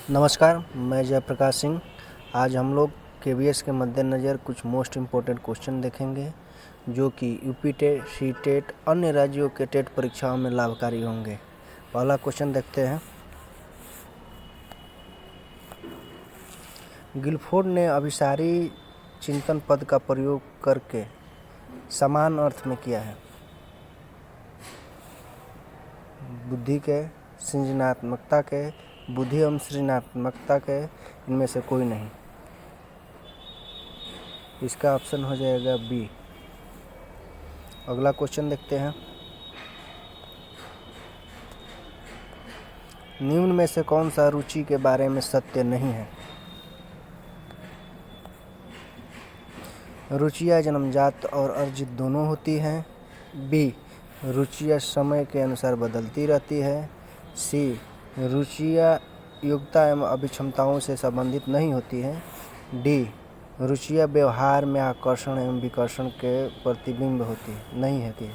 नमस्कार, मैं जयप्रकाश सिंह। आज हम लोग केवीएस के मद्देनज़र कुछ मोस्ट इम्पोर्टेंट क्वेश्चन देखेंगे जो कि यूपी टेट, सी टेट, अन्य राज्यों के टेट परीक्षाओं में लाभकारी होंगे। पहला क्वेश्चन देखते हैं। गिलफोर्ड ने अभिसारी चिंतन पद का प्रयोग करके समान अर्थ में किया है। बुद्धि के, सृजनात्मकता के, बुद्धि एवं सृजनात्मकता के, इनमें से कोई नहीं। इसका ऑप्शन हो जाएगा बी। अगला क्वेश्चन देखते हैं। निम्न में से कौन सा रुचि के बारे में सत्य नहीं है? रुचियाँ जन्मजात और अर्जित दोनों होती हैं। बी, रुचियाँ समय के अनुसार बदलती रहती है। सी, रुचियाँ योग्यता एवं अभिक्षमताओं से संबंधित नहीं होती हैं। डी, रुचियाँ व्यवहार में आकर्षण एवं विकर्षण के प्रतिबिंब नहीं होती है।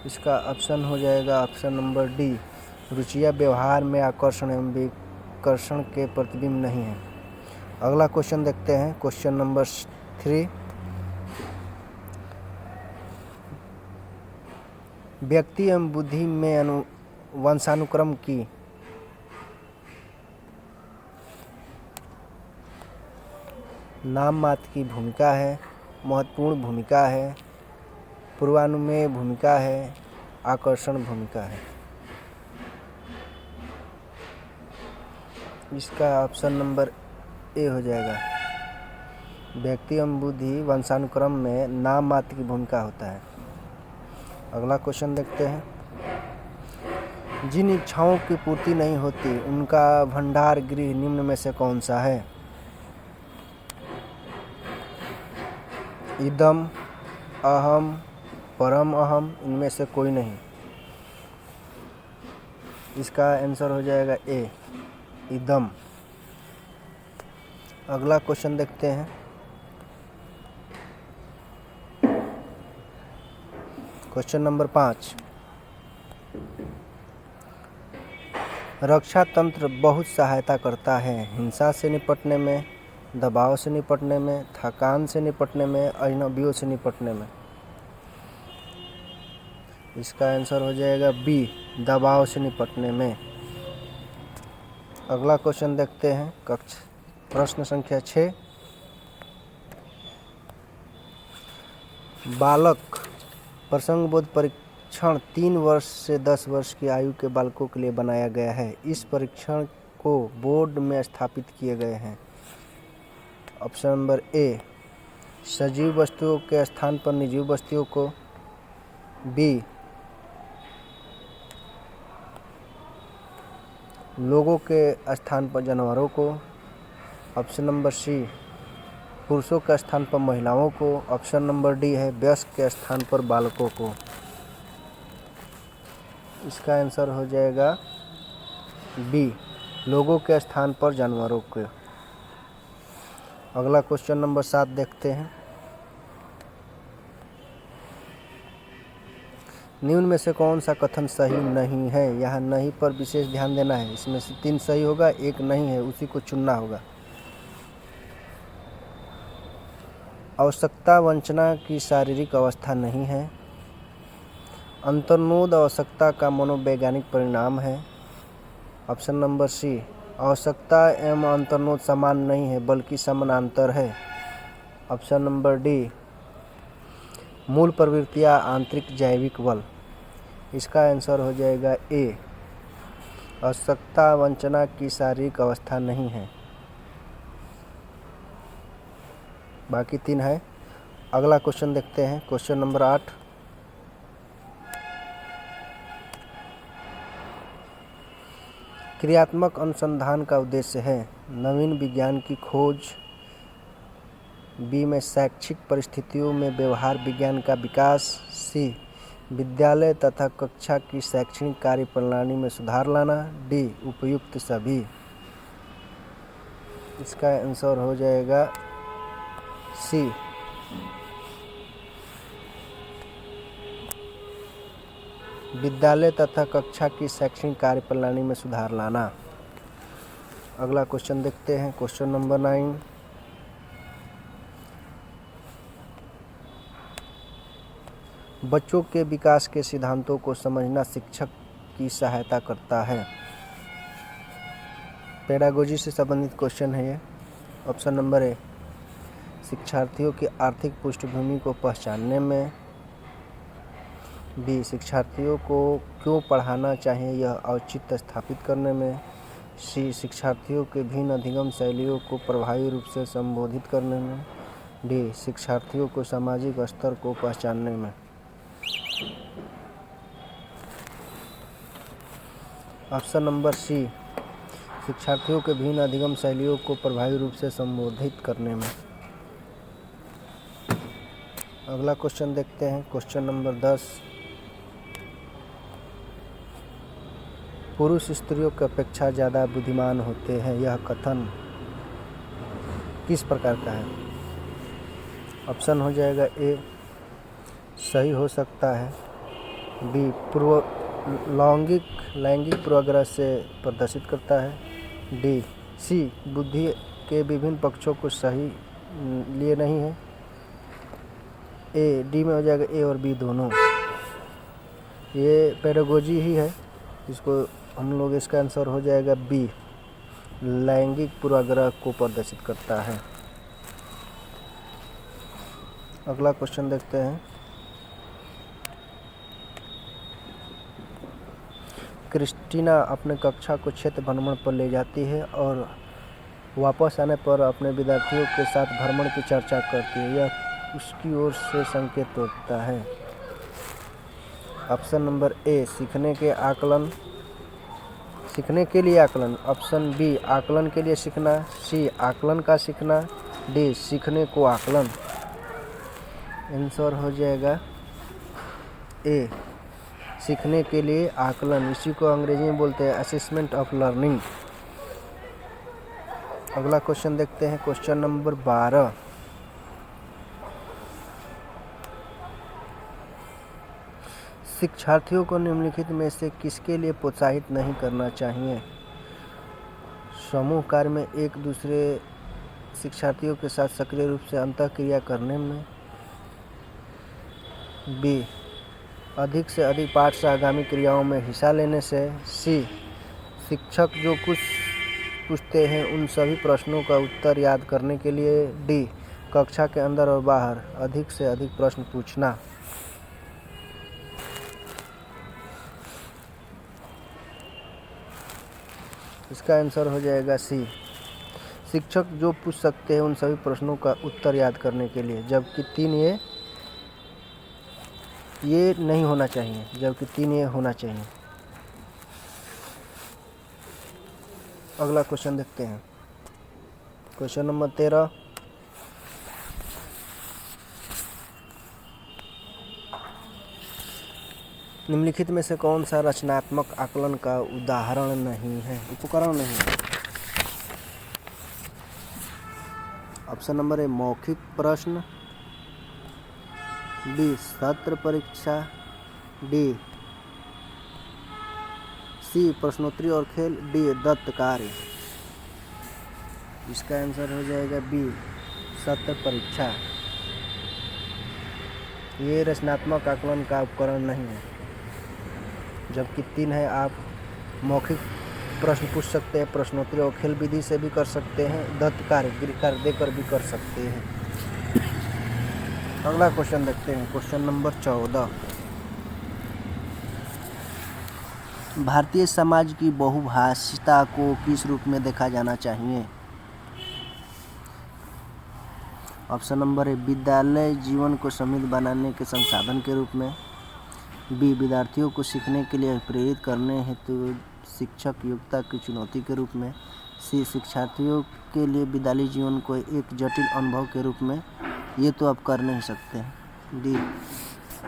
इसका ऑप्शन हो जाएगा ऑप्शन नंबर डी, रुचियाँ व्यवहार में आकर्षण एवं विकर्षण के प्रतिबिंब नहीं है। अगला क्वेश्चन देखते हैं। Question number 3। व्यक्ति एवं बुद्धि में वंशानुक्रम की नाम मात्र की भूमिका है, महत्वपूर्ण भूमिका है, पूर्वानुमेय भूमिका है, आकर्षण भूमिका है। इसका ऑप्शन नंबर ए हो जाएगा। व्यक्ति एवं बुद्धि वंशानुक्रम में नाम मात्र की भूमिका होता है। अगला क्वेश्चन देखते हैं। जिन इच्छाओं की पूर्ति नहीं होती उनका भंडार गृह निम्न में से कौन सा है? इदम, अहम, परम अहम, इनमें से कोई नहीं। इसका आंसर हो जाएगा ए, इदम। अगला क्वेश्चन देखते हैं। Question number 5। रक्षा तंत्र बहुत सहायता करता है हिंसा से निपटने में, दबाव से निपटने में, थकान से निपटने में, अजनबियों से निपटने में। इसका आंसर हो जाएगा बी, दबाव से निपटने में। अगला क्वेश्चन देखते हैं। प्रश्न संख्या 6। बालक प्रसंगबोध परीक्षण 3 वर्ष से 10 वर्ष की आयु के बालकों के लिए बनाया गया है। इस परीक्षण को बोर्ड में स्थापित किए गए हैं। ऑप्शन नंबर ए, सजीव वस्तुओं के स्थान पर निर्जीव वस्तुओं को। बी, लोगों के स्थान पर जानवरों को। ऑप्शन नंबर सी, पुरुषों के स्थान पर महिलाओं को। ऑप्शन नंबर डी है वयस्क के स्थान पर बालकों को। इसका आंसर हो जाएगा बी, लोगों के स्थान पर जानवरों को। अगला क्वेश्चन नंबर 7 देखते हैं। निम्न में से कौन सा कथन सही नहीं है? यहाँ नहीं पर विशेष ध्यान देना है। इसमें से 3 सही होगा, 1 नहीं है, उसी को चुनना होगा। आवश्यकता वंचना की शारीरिक अवस्था नहीं है। अंतर्नोद आवश्यकता का मनोवैज्ञानिक परिणाम है। ऑप्शन नंबर सी, आवश्यकता एवं अंतर्नोद समान नहीं है बल्कि समानांतर है। ऑप्शन नंबर डी, मूल प्रवृत्तियाँ आंतरिक जैविक बल। इसका आंसर हो जाएगा ए, आवश्यकता वंचना की शारीरिक अवस्था नहीं है। बाकी 3 है। अगला क्वेश्चन देखते हैं। Question number 8। क्रियात्मक अनुसंधान का उद्देश्य है नवीन विज्ञान की खोज। बी में शैक्षिक परिस्थितियों में व्यवहार विज्ञान का विकास। सी, विद्यालय तथा कक्षा की शैक्षणिक कार्य प्रणाली में सुधार लाना। डी, उपयुक्त सभी। इसका आंसर हो जाएगा सी, विद्यालय तथा कक्षा की शैक्षणिक कार्यप्रणाली में सुधार लाना। अगला क्वेश्चन देखते हैं, क्वेश्चन नंबर 9। बच्चों के विकास के सिद्धांतों को समझना शिक्षक की सहायता करता है। पेडागोजी से संबंधित क्वेश्चन है ये। ऑप्शन नंबर ए, शिक्षार्थियों की आर्थिक पृष्ठभूमि को पहचानने में। बी, शिक्षार्थियों को क्यों पढ़ाना चाहिए यह औचित्य स्थापित करने में। सी, शिक्षार्थियों के भिन्न अधिगम शैलियों को प्रभावी रूप से संबोधित करने में। डी, शिक्षार्थियों को सामाजिक स्तर को पहचानने में। ऑप्शन नंबर सी, शिक्षार्थियों के भिन्न अधिगम शैलियों को प्रभावी रूप से संबोधित करने में। अगला क्वेश्चन देखते हैं, क्वेश्चन नंबर 10। पुरुष स्त्रियों की अपेक्षा ज़्यादा बुद्धिमान होते हैं, यह कथन किस प्रकार का है। ऑप्शन हो जाएगा ए, सही हो सकता है। बी, लैंगिक पूर्वाग्रह से प्रदर्शित करता है। डी, सी, बुद्धि के विभिन्न पक्षों को सही लिए नहीं है। ए, डी में हो जाएगा ए और बी दोनों। ये पेडागोजी ही है, इसको हम लोग, इसका आंसर हो जाएगा बी, लैंगिक पूर्वाग्रह को प्रदर्शित करता है। अगला क्वेश्चन देखते हैं, क्रिस्टीना अपने कक्षा को क्षेत्र भ्रमण पर ले जाती है और वापस आने पर अपने विद्यार्थियों के साथ भ्रमण की चर्चा करती है, यह उसकी ओर से संकेत देता है। ऑप्शन नंबर ए, सीखने के लिए आकलन। ऑप्शन बी, आकलन के लिए सीखना। सी, आकलन का सीखना। डी, सीखने को आकलन। आंसर हो जाएगा ए, सीखने के लिए आकलन। इसी को अंग्रेजी में बोलते हैं असेसमेंट ऑफ लर्निंग। अगला क्वेश्चन देखते हैं, क्वेश्चन नंबर 12। शिक्षार्थियों को निम्नलिखित में से किसके लिए प्रोत्साहित नहीं करना चाहिए। समूह कार्य में एक दूसरे शिक्षार्थियों के साथ सक्रिय रूप से अंतःक्रिया करने में। बी, अधिक से अधिक पाठ से आगामी क्रियाओं में हिस्सा लेने से। सी, शिक्षक जो कुछ पूछते हैं उन सभी प्रश्नों का उत्तर याद करने के लिए। डी, कक्षा के अंदर और बाहर अधिक से अधिक प्रश्न पूछना। इसका आंसर हो जाएगा सी, शिक्षक जो पूछ सकते हैं उन सभी प्रश्नों का उत्तर याद करने के लिए, जबकि 3 ये नहीं होना चाहिए, जबकि 3 ये होना चाहिए। अगला क्वेश्चन देखते हैं, क्वेश्चन नंबर 13। निम्नलिखित में से कौन सा रचनात्मक आकलन का उदाहरण नहीं है, उपकरण नहीं है। ऑप्शन नंबर ए, मौखिक प्रश्न। बी, सत्र परीक्षा। डी, सी, प्रश्नोत्तरी और खेल। डी, दत्त कार्य। इसका आंसर हो जाएगा बी, सत्र परीक्षा। ये रचनात्मक आकलन का उपकरण नहीं है, जबकि 3 है। आप मौखिक प्रश्न पूछ सकते हैं, प्रश्नोत्तरी और खेल विधि से भी कर सकते हैं, दत्त कार्य देकर भी कर सकते हैं। अगला क्वेश्चन देखते हैं, क्वेश्चन नंबर 14। भारतीय समाज की बहुभाषिता को किस रूप में देखा जाना चाहिए। ऑप्शन नंबर ए, विद्यालय जीवन को समृद्ध बनाने के संसाधन के रूप में। बी, विद्यार्थियों को सीखने के लिए प्रेरित करने हेतु शिक्षक योग्यता की चुनौती के रूप में। सी, शिक्षार्थियों के लिए विद्यालय जीवन को एक जटिल अनुभव के रूप में, ये तो आप कर नहीं सकते। डी,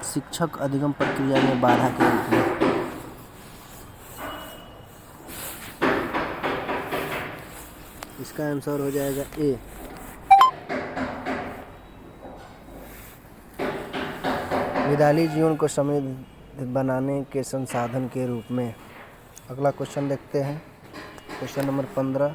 शिक्षक अधिगम प्रक्रिया में बाधा के रूप में। इसका आंसर हो जाएगा ए, विद्यालय जीवन को समृद्ध बनाने के संसाधन के रूप में। अगला क्वेश्चन देखते हैं, क्वेश्चन नंबर 15।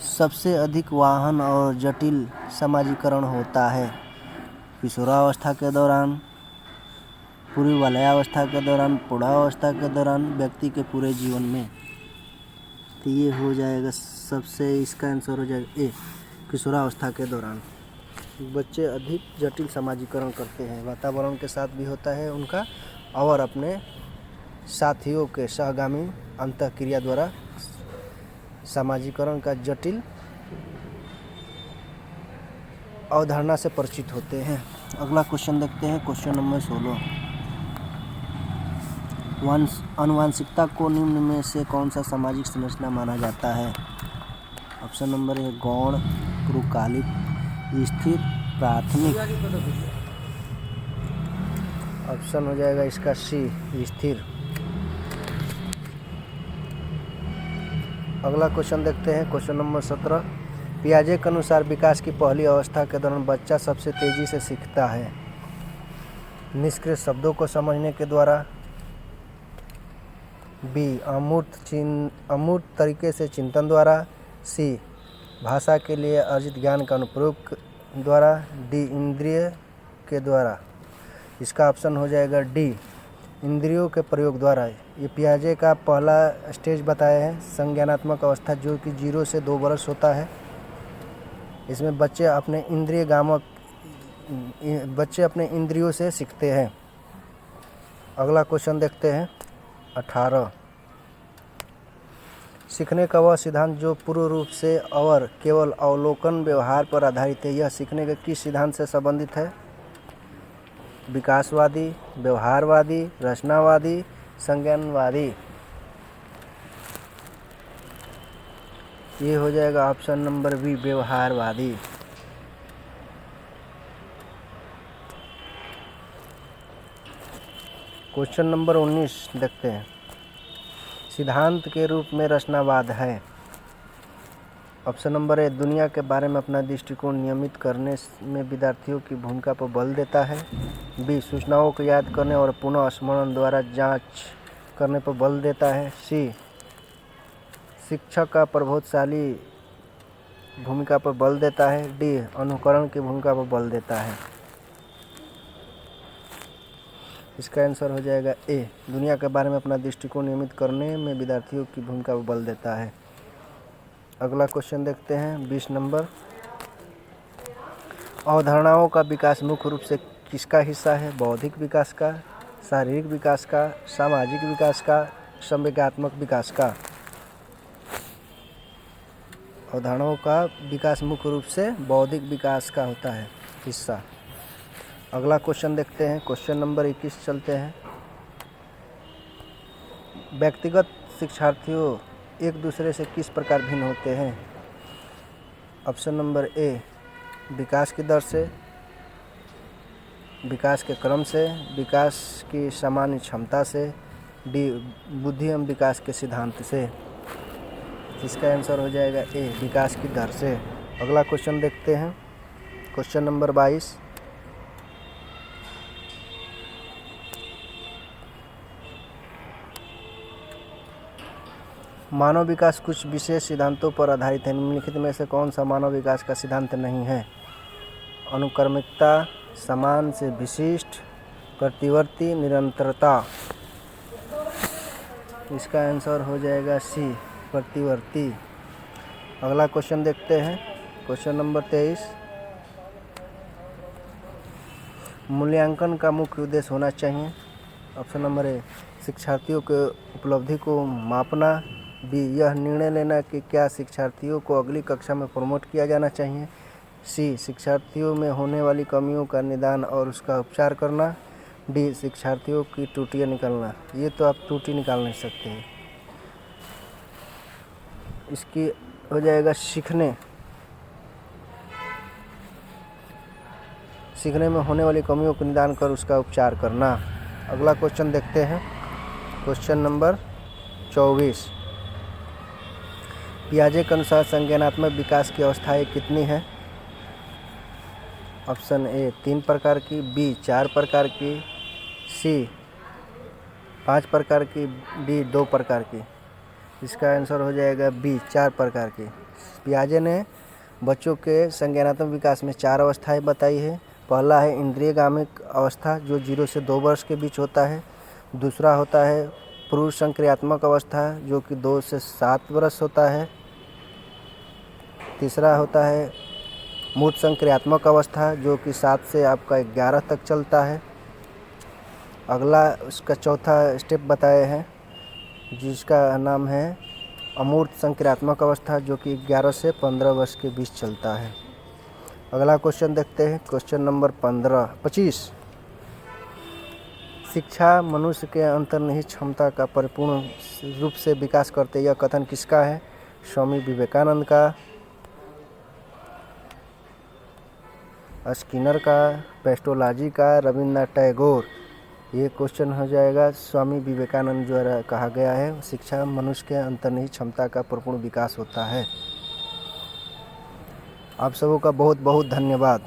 सबसे अधिक वाहन और जटिल समाजीकरण होता है किशोरावस्था के दौरान, पूर्व बाल्यावस्था के दौरान, प्रौढ़ावस्था के दौरान, व्यक्ति के पूरे जीवन में। तो ये हो जाएगा सबसे, इसका आंसर हो जाएगा ए, किशोरावस्था के दौरान। बच्चे अधिक जटिल समाजीकरण करते हैं, वातावरण के साथ भी होता है उनका, और अपने साथियों के सहगामी अंतःक्रिया द्वारा समाजीकरण का जटिल अवधारणा से परिचित होते हैं। अगला क्वेश्चन देखते हैं, क्वेश्चन नंबर 16। आनुवंशिकता को निम्न में से कौन सा सामाजिक संरचना माना जाता है? ऑप्शन नंबर ए गौण, पूर्वकालिक, स्थिर, प्राथमिक। ऑप्शन हो जाएगा इसका सी, स्थिर। अगला क्वेश्चन देखते हैं, क्वेश्चन नंबर 17। पियाजे के अनुसार विकास की पहली अवस्था के दौरान बच्चा सबसे तेजी से सीखता है। निष्क्रिय शब्दों को समझने के द्वारा, बी अमूर्त तरीके से चिंतन द्वारा, सी भाषा के लिए अर्जित ज्ञान का अनुप्रयोग द्वारा, डी इंद्रिय के द्वारा। इसका ऑप्शन हो जाएगा डी, इंद्रियों के प्रयोग द्वारा। ये पियाजे का पहला स्टेज बताया है, संज्ञानात्मक अवस्था, जो कि 0 से 2 वर्ष होता है। इसमें बच्चे अपने इंद्रियों से सीखते हैं। अगला क्वेश्चन देखते हैं, 18। सीखने का वह सिद्धांत जो पूर्ण रूप से और केवल अवलोकन व्यवहार पर आधारित है, यह सीखने के किस सिद्धांत से संबंधित है? विकासवादी, व्यवहारवादी, रचनावादी, संज्ञानवादी। ये हो जाएगा ऑप्शन नंबर बी, व्यवहारवादी। क्वेश्चन नंबर 19 देखते हैं, सिद्धांत के रूप में रचनावाद है। ऑप्शन नंबर ए, दुनिया के बारे में अपना दृष्टिकोण नियमित करने में विद्यार्थियों की भूमिका पर बल देता है। बी, सूचनाओं को याद करने और पुनः स्मरण द्वारा जांच करने पर बल देता है। सी, शिक्षक का प्रभावशाली भूमिका पर बल देता है। डी, अनुकरण की भूमिका पर बल देता है। इसका आंसर हो जाएगा ए, दुनिया के बारे में अपना दृष्टिकोण नियमित करने में विद्यार्थियों की भूमिका पर बल देता है। अगला क्वेश्चन देखते हैं, 20 नंबर। अवधारणाओं का विकास मुख्य रूप से किसका हिस्सा है? बौद्धिक विकास का, शारीरिक विकास का, सामाजिक विकास का, संवेगात्मक विकास का। अवधारणाओं का विकास मुख्य रूप से बौद्धिक विकास का होता है हिस्सा। अगला क्वेश्चन देखते हैं, क्वेश्चन नंबर 21 चलते हैं। व्यक्तिगत शिक्षार्थियों एक दूसरे से किस प्रकार भिन्न होते हैं? ऑप्शन नंबर ए, विकास की दर से, विकास के क्रम से, विकास की सामान्य क्षमता से, डी, बुद्धि एवं विकास के सिद्धांत से। इसका आंसर हो जाएगा ए, विकास की दर से। अगला क्वेश्चन देखते हैं, क्वेश्चन नंबर 22। मानव विकास कुछ विशेष सिद्धांतों पर आधारित है, निम्नलिखित में से कौन सा मानव विकास का सिद्धांत नहीं है? अनुक्रमिकता, समान से विशिष्ट, प्रतिवर्ती, निरंतरता। इसका आंसर हो जाएगा सी, प्रतिवर्ती। अगला क्वेश्चन देखते हैं, क्वेश्चन नंबर 23। मूल्यांकन का मुख्य उद्देश्य होना चाहिए। ऑप्शन नंबर ए, शिक्षार्थियों के उपलब्धि को मापना। बी, यह निर्णय लेना कि क्या शिक्षार्थियों को अगली कक्षा में प्रमोट किया जाना चाहिए। सी, शिक्षार्थियों में होने वाली कमियों का निदान और उसका उपचार करना। डी, शिक्षार्थियों की त्रुटियां निकालना। ये तो आप त्रुटि निकाल नहीं सकते हैं। इसकी हो जाएगा सीखने में होने वाली कमियों को निदान कर उसका उपचार करना। अगला क्वेश्चन देखते हैं, क्वेश्चन नंबर 24। पियाजे के अनुसार संज्ञानात्मक विकास की अवस्थाएं कितनी हैं? ऑप्शन ए 3 प्रकार की, बी 4 प्रकार की, सी 5 प्रकार की, डी 2 प्रकार की। इसका आंसर हो जाएगा बी 4 प्रकार की। पियाजे ने बच्चों के संज्ञानात्मक विकास में 4 अवस्थाएं बताई है। पहला है इंद्रियगामिक अवस्था जो 0 से 2 वर्ष के बीच होता है। दूसरा होता है पूर्व संक्रियात्मक अवस्था जो कि 2 से 7 वर्ष होता है। तीसरा होता है मूर्त संक्रियात्मक अवस्था जो कि 7 से आपका 11 तक चलता है। अगला उसका चौथा स्टेप बताए हैं जिसका नाम है अमूर्त संक्रियात्मक अवस्था जो कि 11 से 15 वर्ष के बीच चलता है। अगला क्वेश्चन देखते हैं, क्वेश्चन नंबर 25। शिक्षा मनुष्य के अंतर्निहित क्षमता का परिपूर्ण रूप से विकास करते यह कथन किसका है? स्वामी विवेकानंद का, स्किनर का, पेस्टोलॉजी का, रविन्द्रनाथ टैगोर। ये क्वेश्चन हो जाएगा स्वामी विवेकानंद द्वारा कहा गया है शिक्षा मनुष्य के अंतर्निहित क्षमता का परिपूर्ण विकास होता है। आप सबों का बहुत बहुत धन्यवाद।